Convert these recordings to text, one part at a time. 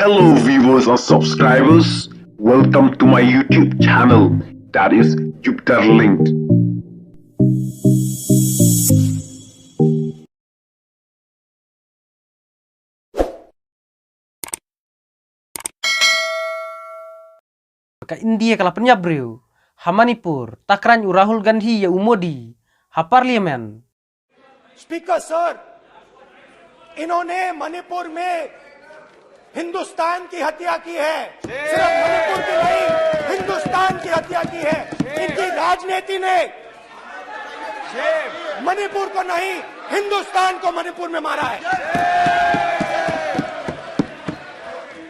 Hello viewers and subscribers, welcome to my YouTube channel, that is Jupiter Linked. Ka India kala penyabreu, Hamanipur, Takran Rahul Gandhi ya Umodi, ha parliament. Speaker sir, इन्होंने मणिपुर में हिंदुस्तान की हत्या की है। सिर्फ मणिपुर की नहीं, हिंदुस्तान की हत्या की है। इनकी राजनीति ने मणिपुर को नहीं, हिंदुस्तान को मणिपुर में मारा है।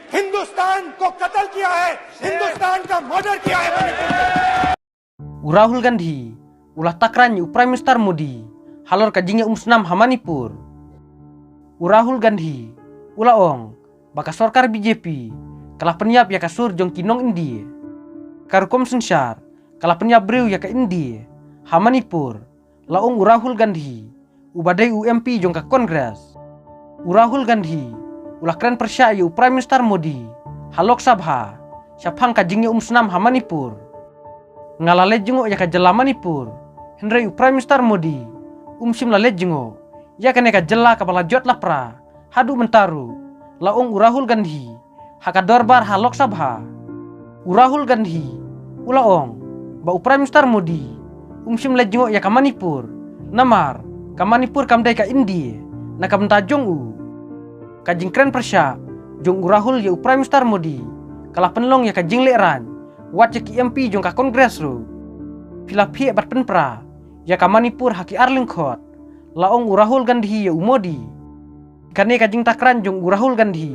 हिंदुस्तान को कत्ल किया है, हिंदुस्तान का मर्डर किया है मणिपुर में। Rahul Gandhi, ulah Takran Prime Minister Modi, halor kajingnya Snam Hamanipur. Rahul Gandhi, ulah ong, baka sorkar BJP, kalah penyap ya kasur jong kinong India. Karukom sensar, kalah penyap breu ya ke India, Hamanipur, laong Rahul Gandhi, ubadai UMP jong ka Kongres. Rahul Gandhi, ulah keren persya ya Prime Minister Modi, halok sabha, syapang kajingnya Snam Hamanipur. Ngalale jengo ya ka jela Manipur, Henry Prime Minister Modi, sim lale jengo, ya ka neka jela kapala jot lapra, hadu mentaru, laong Rahul Gandhi, haka dorbar halok sabha. Rahul Gandhi, ulaong, ba Prime Minister Modi, sim le jengo ya ka Manipur, namar, ka Manipur kamdai ka India, na ka mentajong kajing keren persya, jong Rahul ya Prime Minister Modi, kalah penlong ya ka jing leran, wajah ki MP jong ka Kongres ro. Filapi bat penpra, ya ka Manipur haki Arlingkot, laong Rahul Gandhi ya Umodi. Kane kajing takran jong Rahul Gandhi,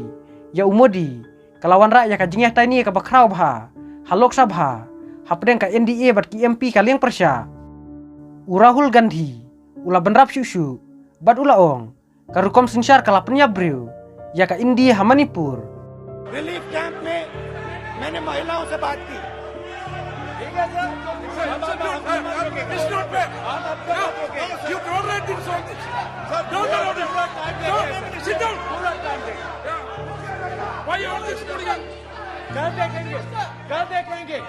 ya Umodi, kalawan rak ya kajing ya tani ka bakrau bha, halok sabha, hapdeng ka NDA bat ki MP kaliang persya. Rahul Gandhi, ula benrap susu, bat ulaong, karukom sensar kala penyabreu, ya ka India Hamanipur. Relief camp में मैंने महिलाओं से बात की। ठीक है sir, you don't let this on this. Don't allow this. Sit down. Why you on this podium? कर देखेंगे।